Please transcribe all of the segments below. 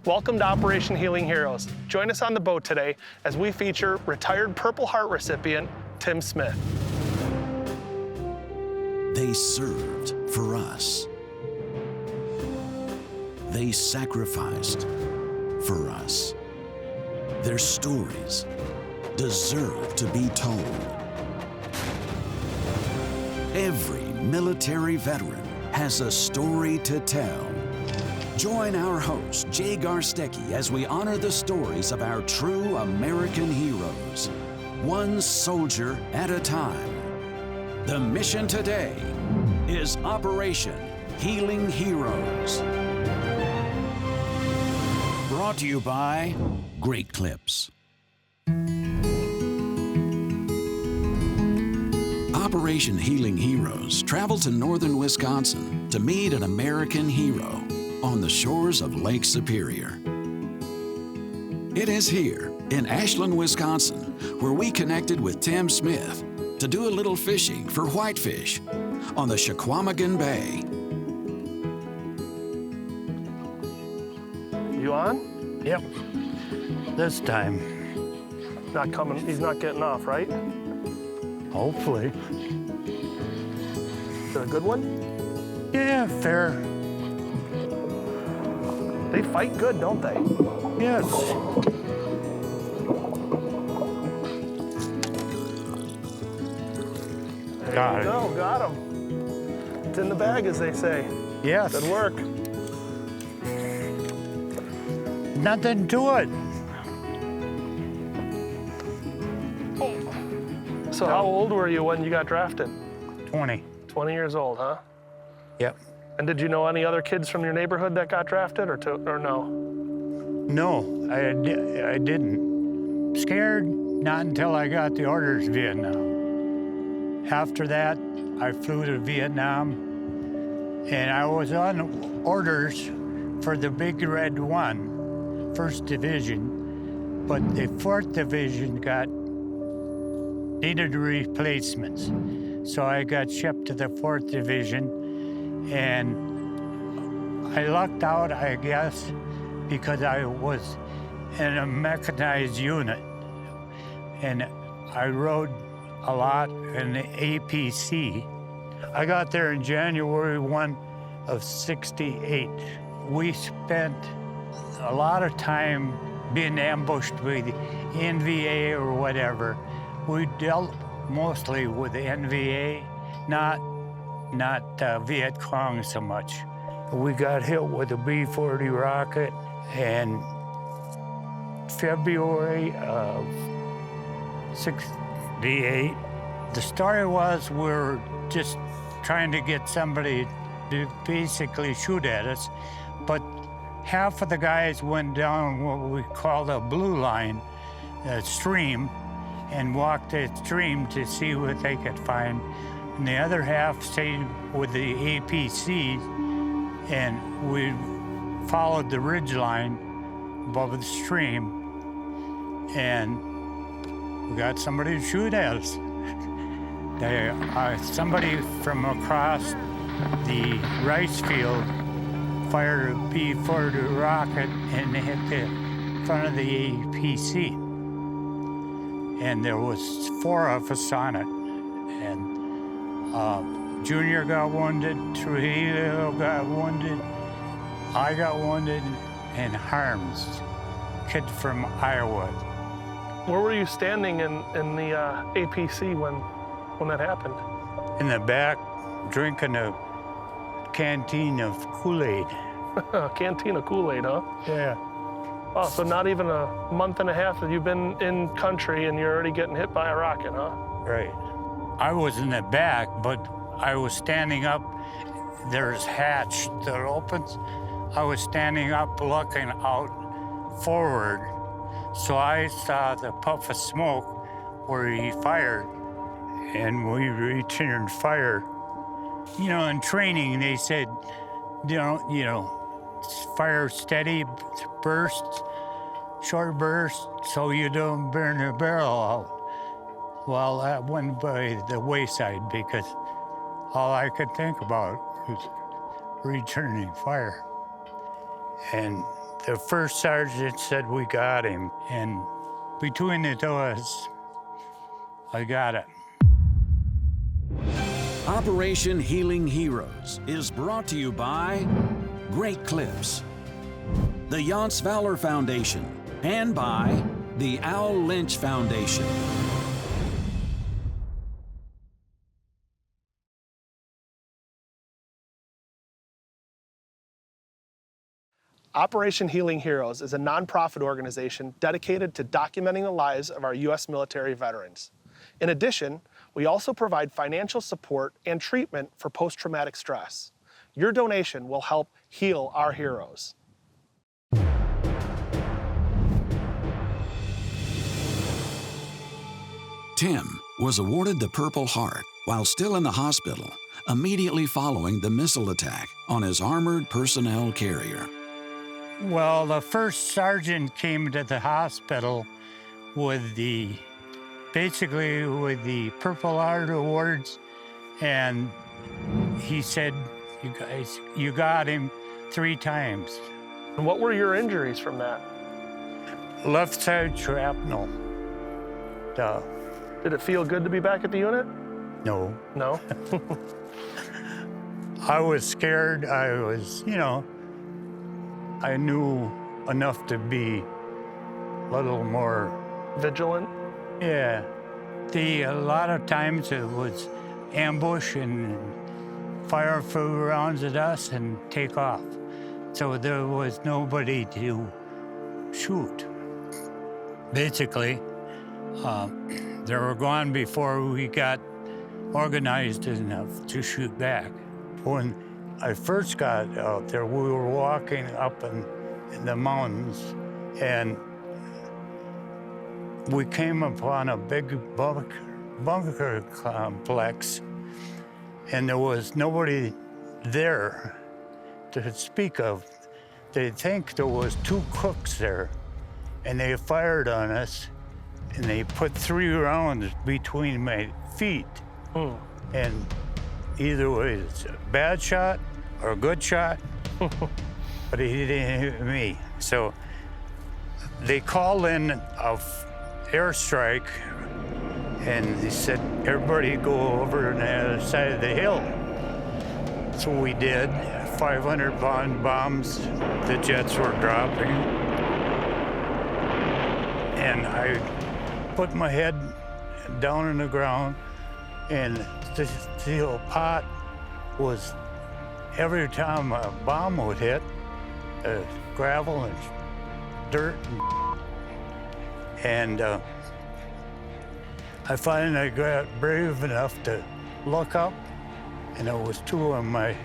Welcome to Operation Healing Heroes. Join us on the boat today as we feature retired Purple Heart recipient Tim Smith. They served for us. They sacrificed for us. Their stories deserve to be told. Every military veteran has a story to tell. Join our host, Jay Garstecki, as we honor the stories of our true American heroes, one soldier at a time. The mission today is Operation Healing Heroes. Brought to you by Great Clips. Operation Healing Heroes traveled to northern Wisconsin to meet an American hero on the shores of Lake Superior. It is here in Ashland, Wisconsin, where we connected with Tim Smith to do a little fishing for whitefish on the Chequamegon Bay. You on? Yep. This time. Not coming, he's not getting off, right? Hopefully. Is it a good one? Yeah, fair. They fight good, don't they? Yes. Got it. No, got him. It's in the bag, as they say. Yes. Good work. Nothing to it. So how old were you when you got drafted? 20. 20 years old, huh? Yep. And did you know any other kids from your neighborhood that got drafted, or no? No, I didn't. Scared, not until I got the orders to Vietnam. After that, I flew to Vietnam, and I was on orders for the Big Red 1, 1st Division, but the 4th Division needed replacements. So I got shipped to the 4th Division, and I lucked out, I guess, because I was in a mechanized unit, and I rode a lot in the APC. I got there in January 1 of '68. We spent a lot of time being ambushed with NVA or whatever. We dealt mostly with the NVA, not Viet Cong so much. We got hit with a B-40 rocket in February of '68. The story was we're just trying to get somebody to basically shoot at us, but half of the guys went down what we call the blue line, stream, and walked the stream to see what they could find. And the other half stayed with the APCs, and we followed the ridge line above the stream, and we got somebody to shoot at us. Somebody from across the rice field fired a B-40 rocket and hit the front of the APC. And there was 4 of us on it. And Junior got wounded, Trujillo got wounded, I got wounded, and Harms, kid from Iowa. Where were you standing in the APC when that happened? In the back, drinking a canteen of Kool-Aid. A canteen of Kool-Aid, huh? Yeah. Oh, so not even a month and a half that you've been in country and you're already getting hit by a rocket, huh? Right. I was in the back, but I was standing up. There's hatch that opens. I was standing up looking out forward. So I saw the puff of smoke where he fired, and we returned fire. You know, in training, they said, fire steady, bursts, short bursts, so you don't burn the barrel out. Well, that went by the wayside because all I could think about was returning fire. And The first sergeant said we got him, and between the two of us, I got it. Operation Healing Heroes is brought to you by Great Clips, the Yance Valor Foundation, and by the Al Lynch Foundation. Operation Healing Heroes is a nonprofit organization dedicated to documenting the lives of our U.S. military veterans. In addition, we also provide financial support and treatment for post-traumatic stress. Your donation will help heal our heroes. Tim was awarded the Purple Heart while still in the hospital, immediately following the missile attack on his armored personnel carrier. Well, the first sergeant came to the hospital with basically with the Purple Heart Awards, and he said, "You guys, you got him 3 times." And what were your injuries from that? Left side shrapnel. Did it feel good to be back at the unit? No. No? I was scared. I was, I knew enough to be a little more Vigilant? Yeah. A lot of times it was ambush and fire a few rounds at us and take off. So there was nobody to shoot. Basically, they were gone before we got organized enough to shoot back. When I first got out there, we were walking up in the mountains, and we came upon a big bunker complex, and there was nobody there to speak of. They think there was 2 cooks there, and they fired on us, and they put 3 rounds between my feet. And either it was a bad shot or a good shot, but he didn't hit me. So they called in a airstrike, and they said, everybody go over on the other side of the hill. So we did. 500-pound bombs the jets were dropping. And I put my head down on the ground, and the steel pot was, every time a bomb would hit, gravel and dirt. And I finally got brave enough to look up, and it was 2 of my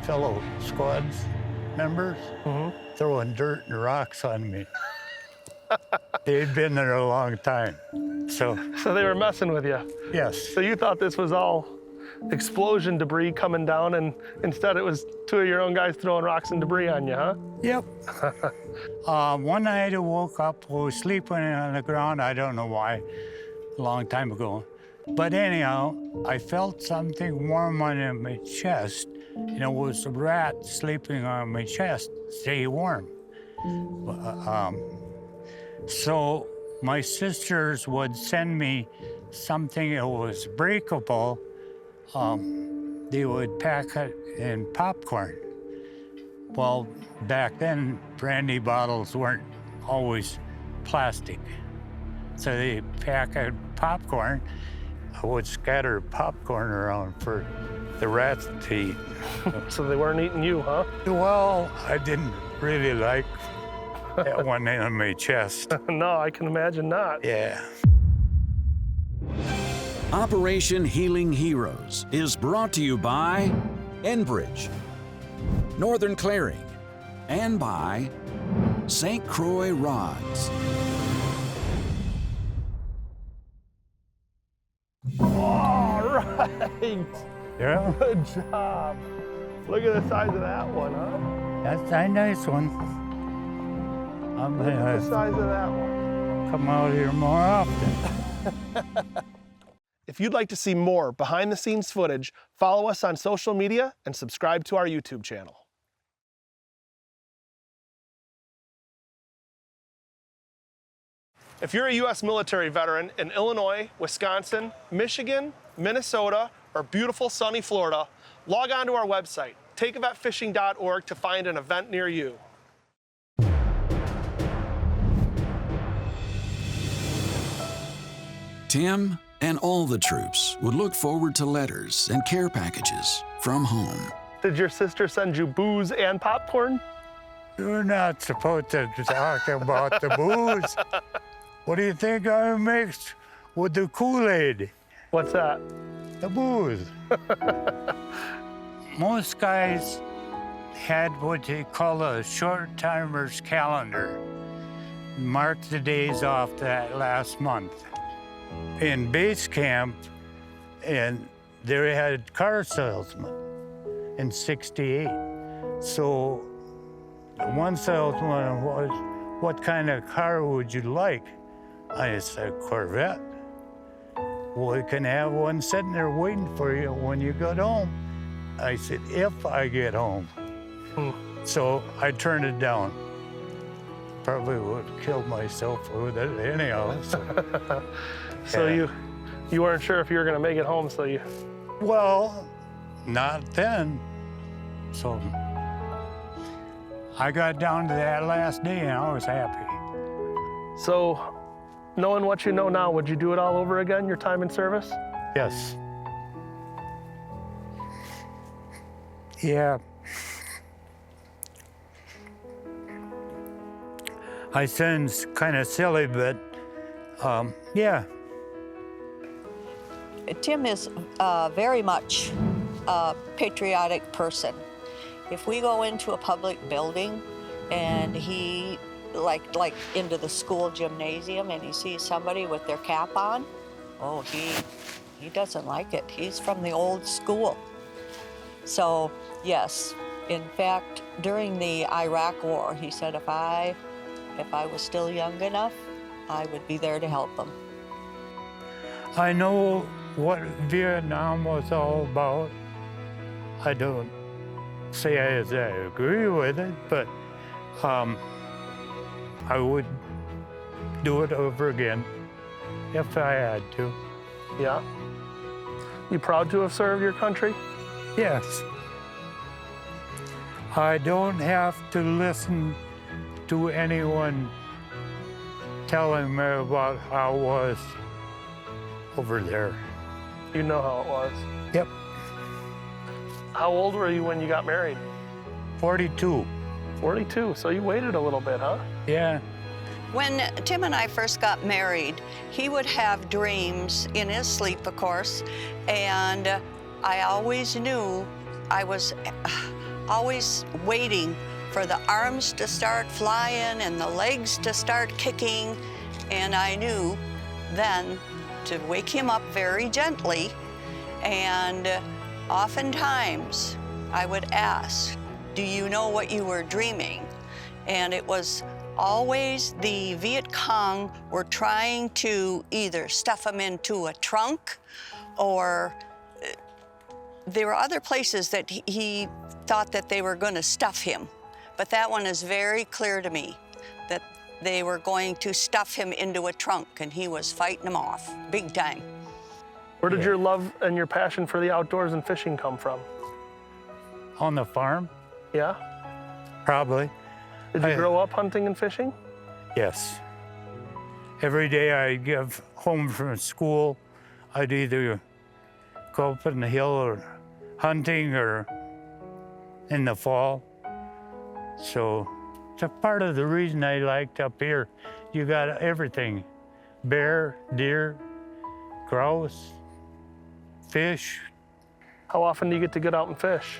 fellow squad's members throwing dirt and rocks on me. They'd been there a long time. So they were messing with you? Yes. So you thought this was all explosion debris coming down, and instead it was 2 of your own guys throwing rocks and debris on you, huh? Yep. One night I woke up, I was sleeping on the ground, I don't know why, a long time ago. But anyhow, I felt something warm on my chest, and it was a rat sleeping on my chest, stay warm. So my sisters would send me something that was breakable. They would pack it in popcorn. Well, back then, brandy bottles weren't always plastic. So they pack a popcorn. I would scatter popcorn around for the rats to eat. So they weren't eating you, huh? Well, I didn't really like that one on my chest. No, I can imagine not. Yeah. Operation Healing Heroes is brought to you by Enbridge, Northern Clearing, and by St. Croix Rods. All right. Yeah, Good job. Look at the size of that one, huh? that's a nice one. I'm Look at the gonna size of that one. come out here more often. If you'd like to see more behind-the-scenes footage, follow us on social media and subscribe to our YouTube channel. If you're a U.S. military veteran in Illinois, Wisconsin, Michigan, Minnesota, or beautiful sunny Florida, log on to our website, takeavetfishing.org, to find an event near you. Tim and all the troops would look forward to letters and care packages from home. Did your sister send you booze and popcorn? You're not supposed to talk about the booze. What do you think I mixed with the Kool-Aid? What's that? The booze. Most guys had what they call a short-timer's calendar. Mark the days off that last month. In base camp, and they had car salesmen in '68. So one salesman was, "What kind of car would you like?" I said, "Corvette." "Well, we can have one sitting there waiting for you when you get home." I said, "If I get home." So I turned it down. Probably would have killed myself with it anyhow. So you weren't sure if you were going to make it home, so you... Well, not then. So I got down to that last day and I was happy. So, knowing what you know now, would you do it all over again, your time in service? Yes. Yeah. I sounds kind of silly, but yeah. Tim is very much a patriotic person. If we go into a public building and he, like into the school gymnasium, and he sees somebody with their cap on, oh, he doesn't like it. He's from the old school. So, yes, in fact, during the Iraq War, he said if I was still young enough, I would be there to help them. I know what Vietnam was all about. I don't say I agree with it, but I would do it over again if I had to. Yeah. You proud to have served your country? Yes. I don't have to listen to anyone telling me about how it was over there. You know how it was. Yep. How old were you when you got married? 42. 42, so you waited a little bit, huh? Yeah. When Tim and I first got married, he would have dreams in his sleep, of course, and I always knew I was always waiting for the arms to start flying and the legs to start kicking, and I knew then to wake him up very gently, and oftentimes I would ask, "Do you know what you were dreaming?" And it was always the Viet Cong were trying to either stuff him into a trunk, or there were other places that he thought that they were going to stuff him. But that one is very clear to me, that they were going to stuff him into a trunk, and he was fighting them off big time. Where did your love and your passion for the outdoors and fishing come from? On the farm, Yeah? probably. Did you grow up hunting and fishing? Yes. Every day I'd get home from school, I'd either go up in the hill or hunting or in the fall. So it's a part of the reason I liked up here. You got everything: bear, deer, grouse, fish. How often do you get to get out and fish?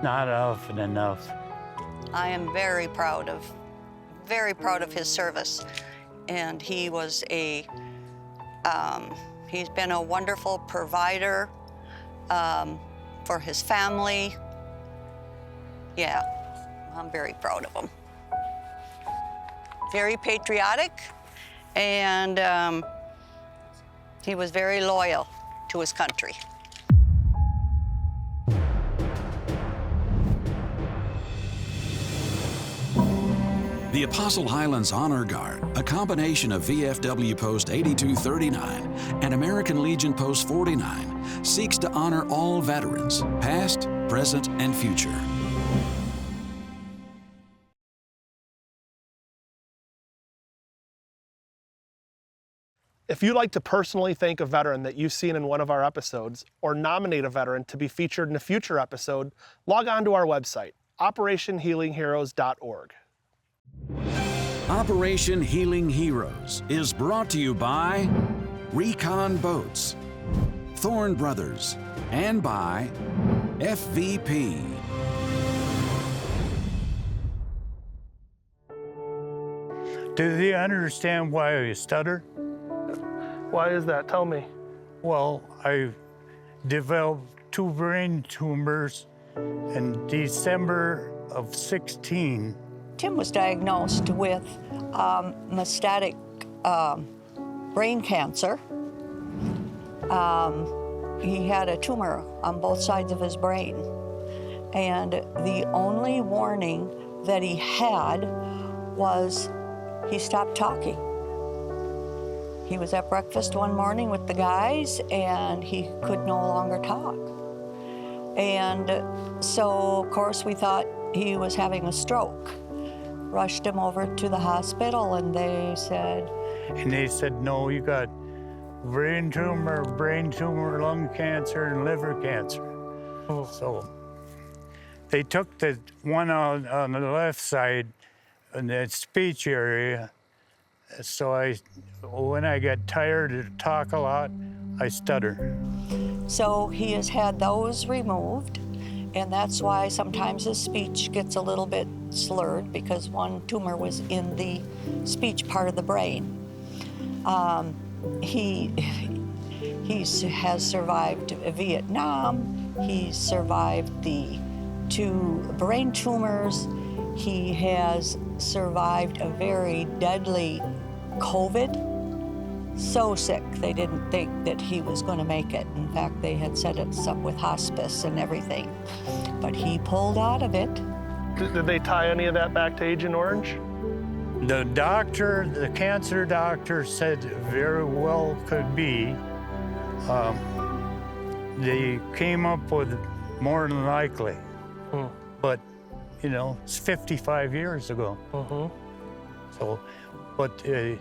Not often enough. I am very proud of his service. And he was he's been a wonderful provider for his family. Yeah, I'm very proud of him. Very patriotic, and he was very loyal to his country. The Apostle Highlands Honor Guard, a combination of VFW Post 8239 and American Legion Post 49, seeks to honor all veterans, past, present, and future. If you'd like to personally thank a veteran that you've seen in one of our episodes, or nominate a veteran to be featured in a future episode, log on to our website, operationhealingheroes.org. Operation Healing Heroes is brought to you by Recon Boats, Thorne Brothers, and by FVP. Do they understand why I stutter? Why is that? Tell me. Well, I developed 2 brain tumors in December of 16. Tim was diagnosed with metastatic brain cancer. He had a tumor on both sides of his brain. And the only warning that he had was he stopped talking. He was at breakfast one morning with the guys and he could no longer talk. And so, of course, we thought he was having a stroke. Rushed him over to the hospital and they said, no, you got brain tumor, lung cancer, and liver cancer. Oh. So they took the one on the left side in the speech area. So when I get tired to talk a lot, I stutter. So he has had those removed, and that's why sometimes his speech gets a little bit slurred, because one tumor was in the speech part of the brain. He has survived Vietnam. He's survived the 2 brain tumors. He has survived a very deadly COVID. So sick, they didn't think that he was going to make it. In fact, they had set us up with hospice and everything. But he pulled out of it. Did they tie any of that back to Agent Orange? The cancer doctor said very well could be. They came up with more than likely. But, it's 55 years ago. So, but the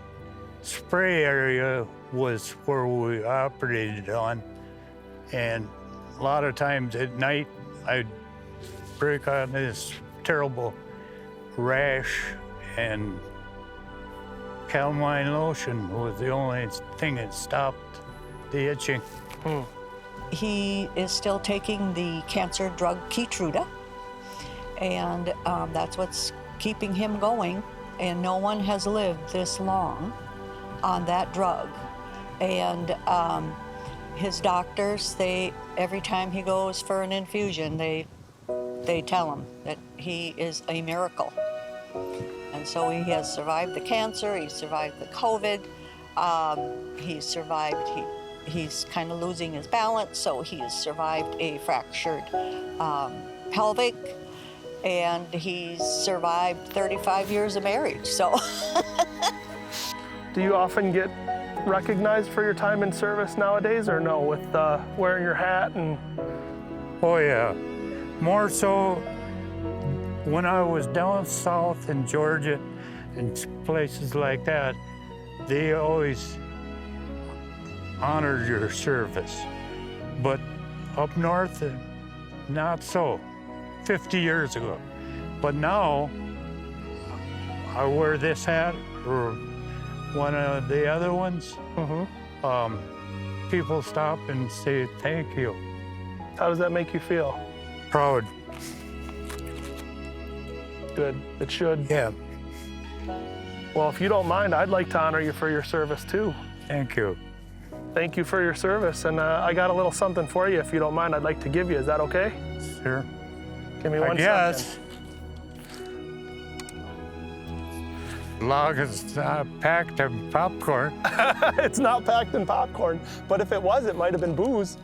spray area was where we operated on. And a lot of times at night, I'd break out this terrible rash, and calamine lotion was the only thing that stopped the itching. He is still taking the cancer drug Keytruda, and that's what's keeping him going. And no one has lived this long on that drug. And his doctors, every time he goes for an infusion, they tell him that he is a miracle. And so he has survived the cancer, he survived the COVID, he survived, he's kind of losing his balance, so he has survived a fractured pelvic, and he's survived 35 years of marriage, so. Do you often get recognized for your time in service nowadays, or no, with wearing your hat and? Oh yeah, more so when I was down south in Georgia and places like that, they always honored your service. But up north, not so, 50 years ago. But now, I wear this hat or one of the other ones. People stop and say thank you. How does that make you feel? Proud. Good, it should. Yeah. Well, if you don't mind, I'd like to honor you for your service too. Thank you. Thank you for your service, and I got a little something for you. If you don't mind, I'd like to give you. Is that okay? Sure. Give me 1 second. Yes. Long as it's not packed in popcorn. It's not packed in popcorn, but if it was, it might have been booze.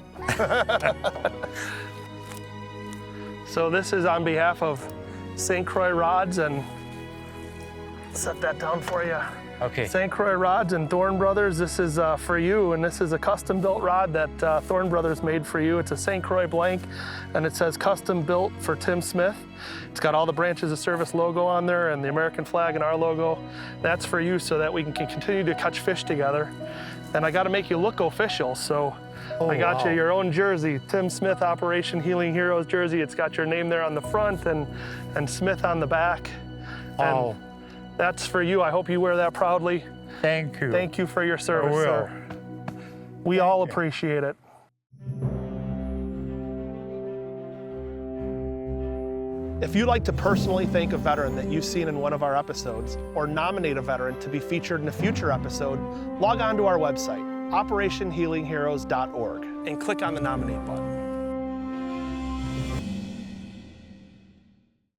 So this is on behalf of St. Croix Rods and Set that down for you. Okay. St. Croix Rods and Thorn Brothers, this is for you, and this is a custom built rod that Thorn Brothers made for you. It's a St. Croix blank, and it says custom built for Tim Smith. It's got all the Branches of Service logo on there and the American flag and our logo. That's for you so that we can continue to catch fish together. And I got to make you look official, so I got you your own jersey, Tim Smith Operation Healing Heroes jersey. It's got your name there on the front and Smith on the back. And that's for you. I hope you wear that proudly. Thank you. Thank you for your service, I will. sir. We all appreciate it. If you'd like to personally thank a veteran that you've seen in one of our episodes, or nominate a veteran to be featured in a future episode, log on to our website, operationhealingheroes.org, and click on the nominate button.